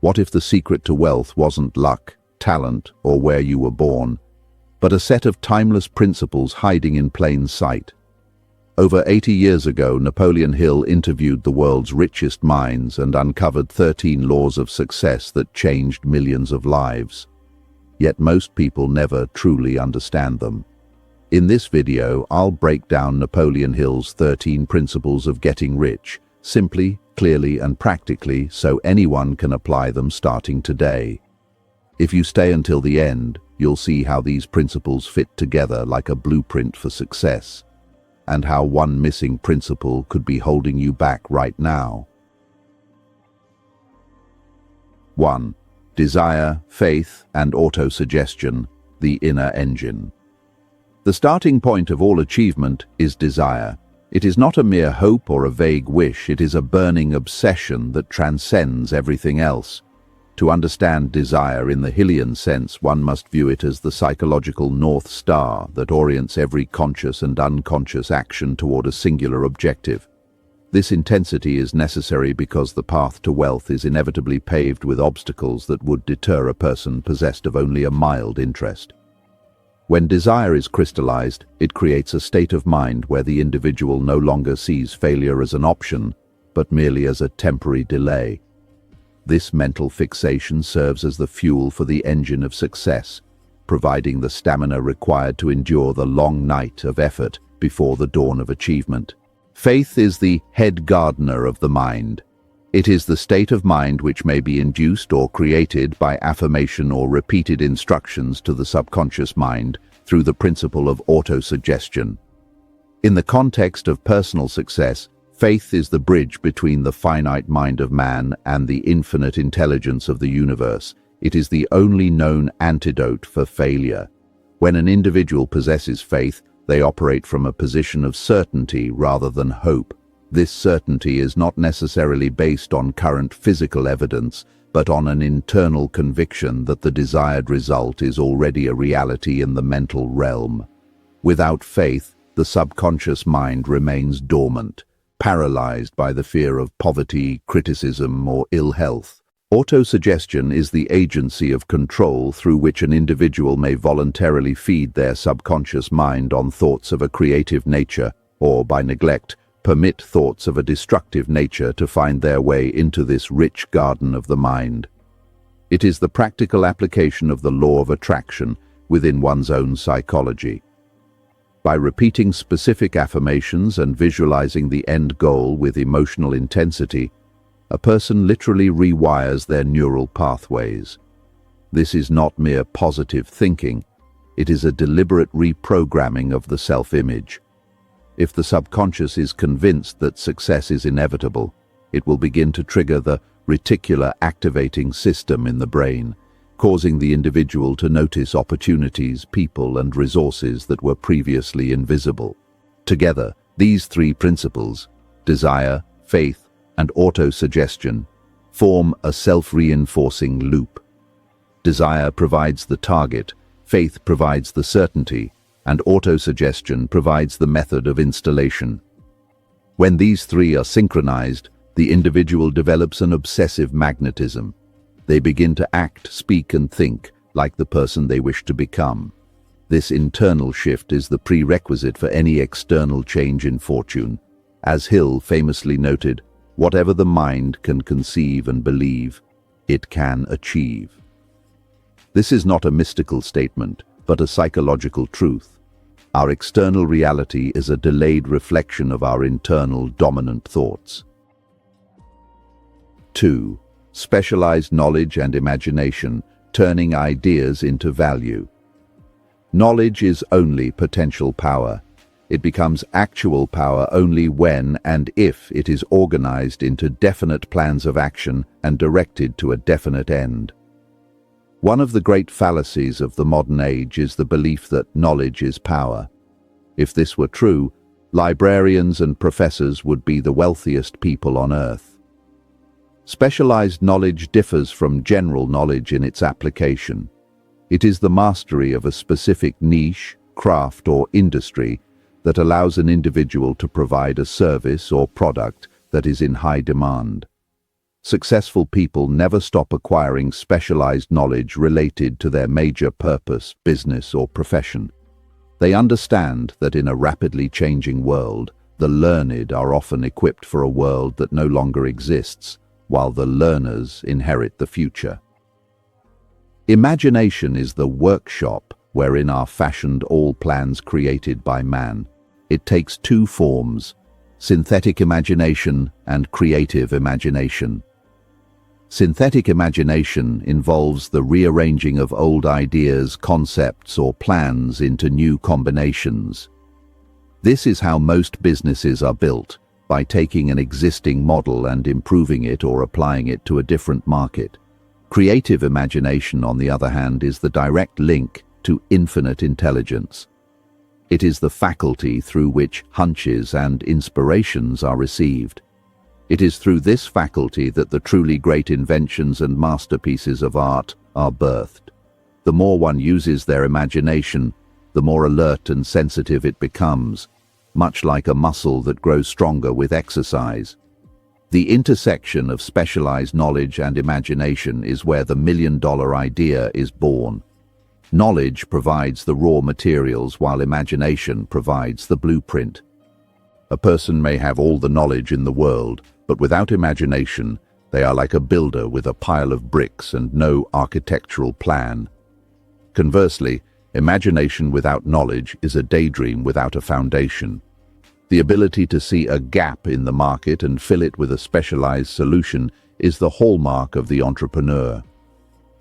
What if the secret to wealth wasn't luck, talent, or where you were born, but a set of timeless principles hiding in plain sight? Over 80 years ago, Napoleon Hill interviewed the world's richest minds and uncovered 13 laws of success that changed millions of lives. Yet most people never truly understand them. In this video, I'll break down Napoleon Hill's 13 principles of getting rich, simply, clearly, and practically, so anyone can apply them starting today. If you stay until the end, you'll see how these principles fit together like a blueprint for success, and how one missing principle could be holding you back right now. 1. Desire, faith, and autosuggestion, the inner engine. The starting point of all achievement is desire. It is not a mere hope or a vague wish, it is a burning obsession that transcends everything else. To understand desire in the Hillian sense, one must view it as the psychological North Star that orients every conscious and unconscious action toward a singular objective. This intensity is necessary because the path to wealth is inevitably paved with obstacles that would deter a person possessed of only a mild interest. When desire is crystallized, it creates a state of mind where the individual no longer sees failure as an option, but merely as a temporary delay. This mental fixation serves as the fuel for the engine of success, providing the stamina required to endure the long night of effort before the dawn of achievement. Faith is the head gardener of the mind. It is the state of mind which may be induced or created by affirmation or repeated instructions to the subconscious mind through the principle of autosuggestion. In the context of personal success, faith is the bridge between the finite mind of man and the infinite intelligence of the universe. It is the only known antidote for failure. When an individual possesses faith, they operate from a position of certainty rather than hope. This certainty is not necessarily based on current physical evidence, but on an internal conviction that the desired result is already a reality in the mental realm. Without faith, the subconscious mind remains dormant, paralyzed by the fear of poverty, criticism, or ill health. Autosuggestion is the agency of control through which an individual may voluntarily feed their subconscious mind on thoughts of a creative nature, or, by neglect, permit thoughts of a destructive nature to find their way into this rich garden of the mind. It is the practical application of the law of attraction within one's own psychology. By repeating specific affirmations and visualizing the end goal with emotional intensity, a person literally rewires their neural pathways. This is not mere positive thinking, it is a deliberate reprogramming of the self-image. If the subconscious is convinced that success is inevitable, it will begin to trigger the reticular activating system in the brain, causing the individual to notice opportunities, people, and resources that were previously invisible. Together, these three principles, desire, faith, and autosuggestion, form a self-reinforcing loop. Desire provides the target, faith provides the certainty, and autosuggestion provides the method of installation. When these three are synchronized, the individual develops an obsessive magnetism. They begin to act, speak, and think like the person they wish to become. This internal shift is the prerequisite for any external change in fortune. As Hill famously noted, whatever the mind can conceive and believe, it can achieve. This is not a mystical statement, but a psychological truth. Our external reality is a delayed reflection of our internal dominant thoughts. 2. Specialized knowledge and imagination, turning ideas into value. Knowledge is only potential power. It becomes actual power only when and if it is organized into definite plans of action and directed to a definite end. One of the great fallacies of the modern age is the belief that knowledge is power. If this were true, librarians and professors would be the wealthiest people on earth. Specialized knowledge differs from general knowledge in its application. It is the mastery of a specific niche, craft, or industry that allows an individual to provide a service or product that is in high demand. Successful people never stop acquiring specialized knowledge related to their major purpose, business, or profession. They understand that in a rapidly changing world, the learned are often equipped for a world that no longer exists, while the learners inherit the future. Imagination is the workshop wherein are fashioned all plans created by man. It takes two forms: synthetic imagination and creative imagination. Synthetic imagination involves the rearranging of old ideas, concepts, or plans into new combinations. This is how most businesses are built, by taking an existing model and improving it or applying it to a different market. Creative imagination, on the other hand, is the direct link to infinite intelligence. It is the faculty through which hunches and inspirations are received. It is through this faculty that the truly great inventions and masterpieces of art are birthed. The more one uses their imagination, the more alert and sensitive it becomes, much like a muscle that grows stronger with exercise. The intersection of specialized knowledge and imagination is where the million-dollar idea is born. Knowledge provides the raw materials, while imagination provides the blueprint. A person may have all the knowledge in the world, but without imagination, they are like a builder with a pile of bricks and no architectural plan. Conversely, imagination without knowledge is a daydream without a foundation. The ability to see a gap in the market and fill it with a specialized solution is the hallmark of the entrepreneur.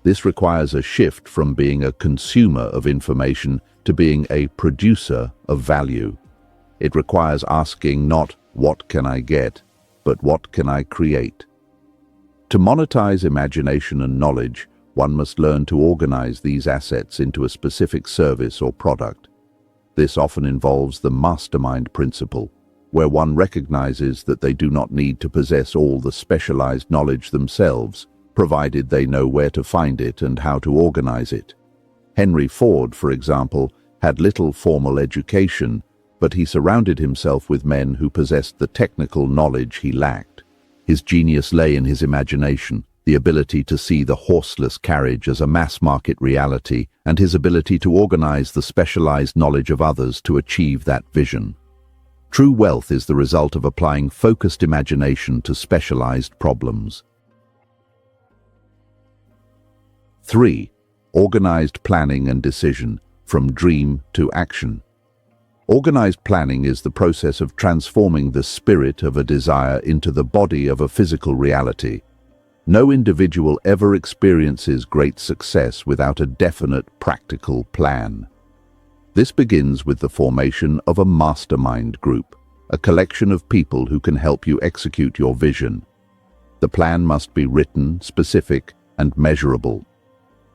This requires a shift from being a consumer of information to being a producer of value. It requires asking not, "What can I get?" but "What can I create?" To monetize imagination and knowledge, one must learn to organize these assets into a specific service or product. This often involves the mastermind principle, where one recognizes that they do not need to possess all the specialized knowledge themselves, provided they know where to find it and how to organize it. Henry Ford, for example, had little formal education, but he surrounded himself with men who possessed the technical knowledge he lacked. His genius lay in his imagination, the ability to see the horseless carriage as a mass-market reality, and his ability to organize the specialized knowledge of others to achieve that vision. True wealth is the result of applying focused imagination to specialized problems. 3. Organized planning and decision, from dream to action. Organized planning is the process of transforming the spirit of a desire into the body of a physical reality. No individual ever experiences great success without a definite, practical plan. This begins with the formation of a mastermind group, a collection of people who can help you execute your vision. The plan must be written, specific, and measurable.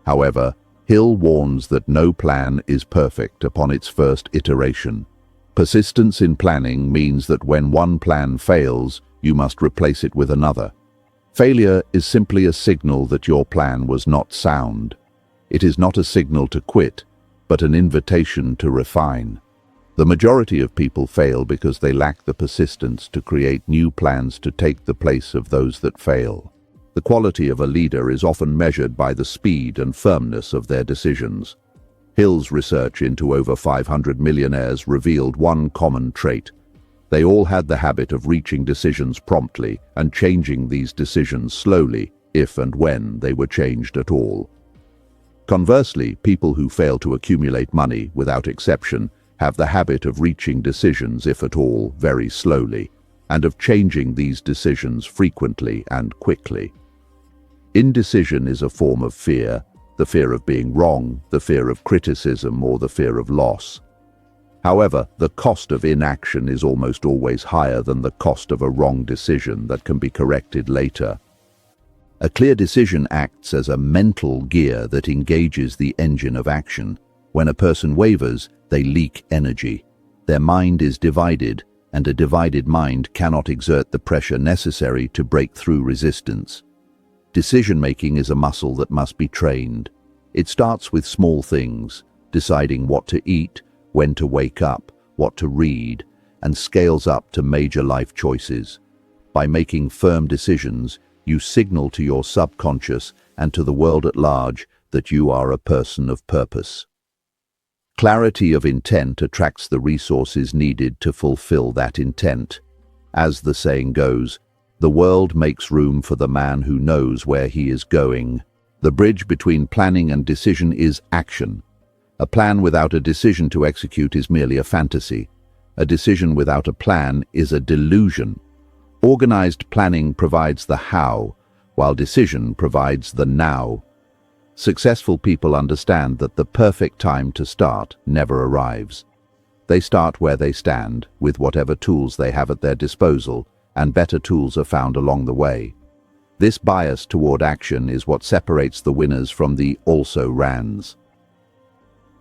However, Hill warns that no plan is perfect upon its first iteration. Persistence in planning means that when one plan fails, you must replace it with another. Failure is simply a signal that your plan was not sound. It is not a signal to quit, but an invitation to refine. The majority of people fail because they lack the persistence to create new plans to take the place of those that fail. The quality of a leader is often measured by the speed and firmness of their decisions. Hill's research into over 500 millionaires revealed one common trait. They all had the habit of reaching decisions promptly and changing these decisions slowly, if and when they were changed at all. Conversely, people who fail to accumulate money, without exception, have the habit of reaching decisions, if at all, very slowly, and of changing these decisions frequently and quickly. Indecision is a form of fear, the fear of being wrong, the fear of criticism, or the fear of loss. However, the cost of inaction is almost always higher than the cost of a wrong decision that can be corrected later. A clear decision acts as a mental gear that engages the engine of action. When a person wavers, they leak energy. Their mind is divided, and a divided mind cannot exert the pressure necessary to break through resistance. Decision-making is a muscle that must be trained. It starts with small things, deciding what to eat, when to wake up, what to read, and scales up to major life choices. By making firm decisions, You signal to your subconscious and to the world at large that you are a person of purpose. Clarity of intent attracts the resources needed to fulfill that intent. As the saying goes, the world makes room for the man who knows where he is going. The bridge between planning and decision is action. A plan without a decision to execute is merely a fantasy. A decision without a plan is a delusion. Organized planning provides the how, while decision provides the now. Successful people understand that the perfect time to start never arrives. They start where they stand, with whatever tools they have at their disposal, and better tools are found along the way. This bias toward action is what separates the winners from the also-rans.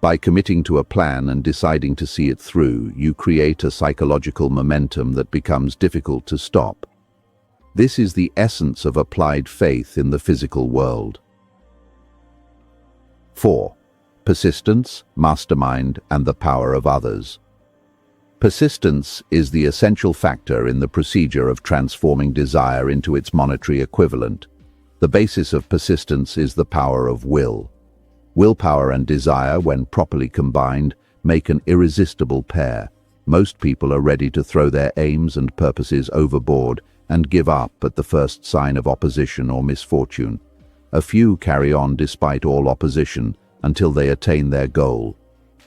By committing to a plan and deciding to see it through, you create a psychological momentum that becomes difficult to stop. This is the essence of applied faith in the physical world. 4. Persistence, mastermind, and the power of others. Persistence is the essential factor in the procedure of transforming desire into its monetary equivalent. The basis of persistence is the power of will. Willpower and desire, when properly combined, make an irresistible pair. Most people are ready to throw their aims and purposes overboard and give up at the first sign of opposition or misfortune. A few carry on despite all opposition until they attain their goal.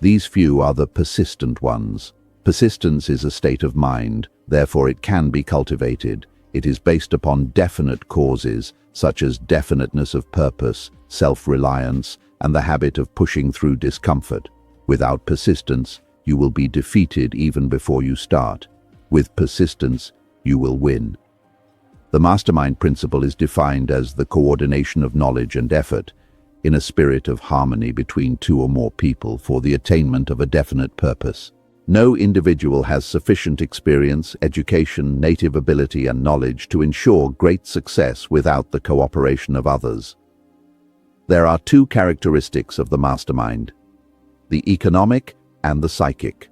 These few are the persistent ones. Persistence is a state of mind, therefore it can be cultivated. It is based upon definite causes, such as definiteness of purpose, self-reliance, and the habit of pushing through discomfort. Without persistence, you will be defeated even before you start. With persistence, you will win. The mastermind principle is defined as the coordination of knowledge and effort in a spirit of harmony between two or more people for the attainment of a definite purpose. No individual has sufficient experience, education, native ability, and knowledge to ensure great success without the cooperation of others. There are two characteristics of the mastermind: the economic and the psychic.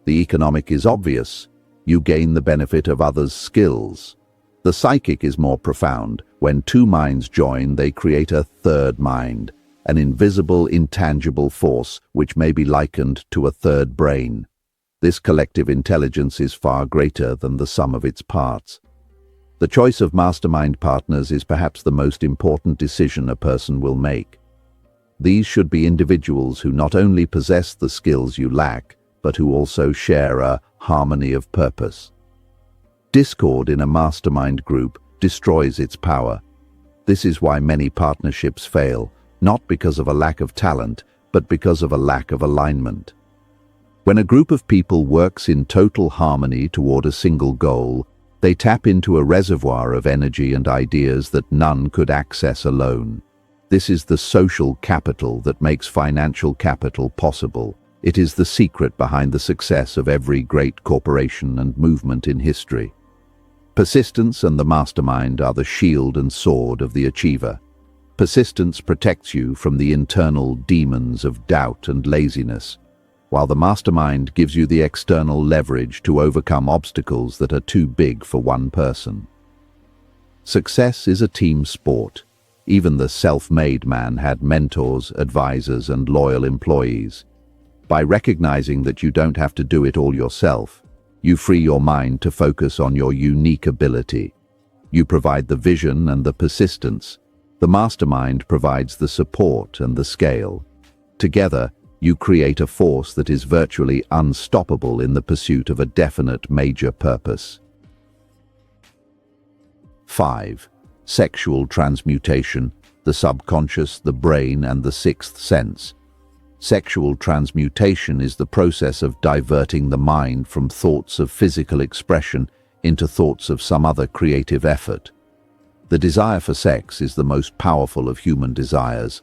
The economic is obvious. You gain the benefit of others' skills. The psychic is more profound. When two minds join, they create a third mind, an invisible, intangible force which may be likened to a third brain. This collective intelligence is far greater than the sum of its parts. The choice of mastermind partners is perhaps the most important decision a person will make. These should be individuals who not only possess the skills you lack, but who also share a harmony of purpose. Discord in a mastermind group destroys its power. This is why many partnerships fail, not because of a lack of talent, but because of a lack of alignment. When a group of people works in total harmony toward a single goal, they tap into a reservoir of energy and ideas that none could access alone. This is the social capital that makes financial capital possible. It is the secret behind the success of every great corporation and movement in history. Persistence and the mastermind are the shield and sword of the achiever. Persistence protects you from the internal demons of doubt and laziness, while the mastermind gives you the external leverage to overcome obstacles that are too big for one person. Success is a team sport. Even the self-made man had mentors, advisors, and loyal employees. By recognizing that you don't have to do it all yourself, you free your mind to focus on your unique ability. You provide the vision and the persistence. The mastermind provides the support and the scale. Together, you create a force that is virtually unstoppable in the pursuit of a definite major purpose. 5. Sexual transmutation, the subconscious, the brain, and the sixth sense. Sexual transmutation is the process of diverting the mind from thoughts of physical expression into thoughts of some other creative effort. The desire for sex is the most powerful of human desires.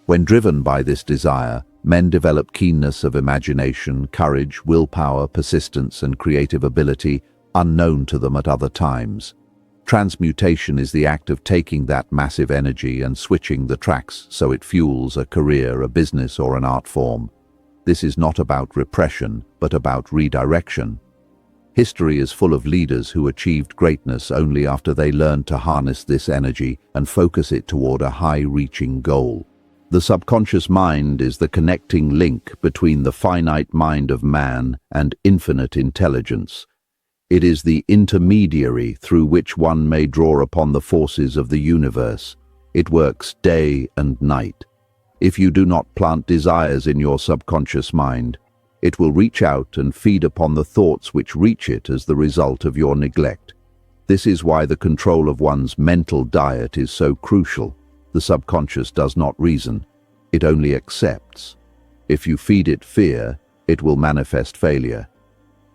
When driven by this desire, men develop keenness of imagination, courage, willpower, persistence, and creative ability unknown to them at other times. Transmutation is the act of taking that massive energy and switching the tracks so it fuels a career, a business, or an art form. This is not about repression, but about redirection. History is full of leaders who achieved greatness only after they learned to harness this energy and focus it toward a high-reaching goal. The subconscious mind is the connecting link between the finite mind of man and infinite intelligence. It is the intermediary through which one may draw upon the forces of the universe. It works day and night. If you do not plant desires in your subconscious mind, it will reach out and feed upon the thoughts which reach it as the result of your neglect. This is why the control of one's mental diet is so crucial. The subconscious does not reason, it only accepts. If you feed it fear, it will manifest failure.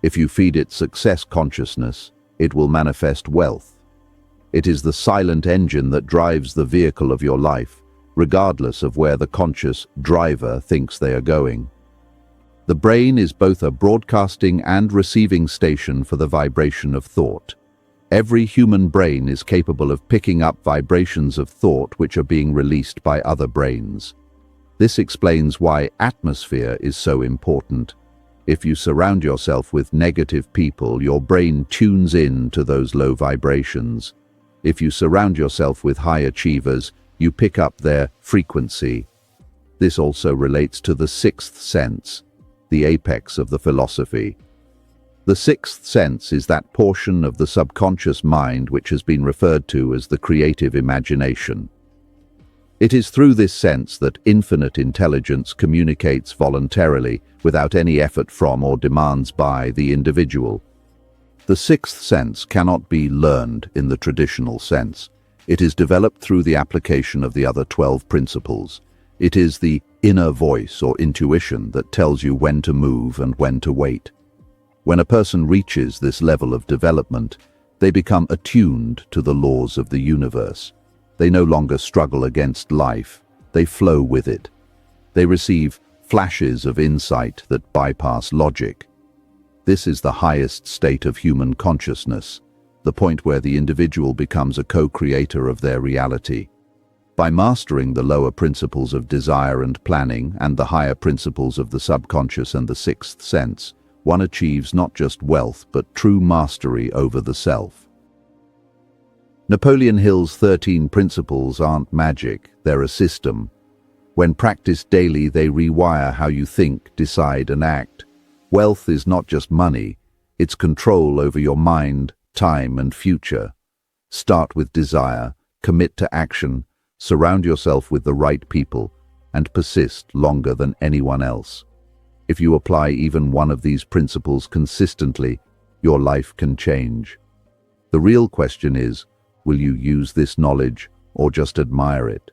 If you feed it success consciousness, it will manifest wealth. It is the silent engine that drives the vehicle of your life, regardless of where the conscious driver thinks they are going. The brain is both a broadcasting and receiving station for the vibration of thought. Every human brain is capable of picking up vibrations of thought which are being released by other brains. This explains why atmosphere is so important. If you surround yourself with negative people, your brain tunes in to those low vibrations. If you surround yourself with high achievers, you pick up their frequency. This also relates to the sixth sense, the apex of the philosophy. The sixth sense is that portion of the subconscious mind which has been referred to as the creative imagination. It is through this sense that infinite intelligence communicates voluntarily, without any effort from or demands by the individual. The sixth sense cannot be learned in the traditional sense. It is developed through the application of the other 12 principles. It is the inner voice or intuition that tells you when to move and when to wait. When a person reaches this level of development, they become attuned to the laws of the universe. They no longer struggle against life, they flow with it. They receive flashes of insight that bypass logic. This is the highest state of human consciousness, the point where the individual becomes a co-creator of their reality. By mastering the lower principles of desire and planning and the higher principles of the subconscious and the sixth sense, one achieves not just wealth but true mastery over the self. Napoleon Hill's 13 principles aren't magic, they're a system. When practiced daily, they rewire how you think, decide, and act. Wealth is not just money, it's control over your mind, time, and future. Start with desire, commit to action, surround yourself with the right people, and persist longer than anyone else. If you apply even one of these principles consistently, your life can change. The real question is, will you use this knowledge or just admire it?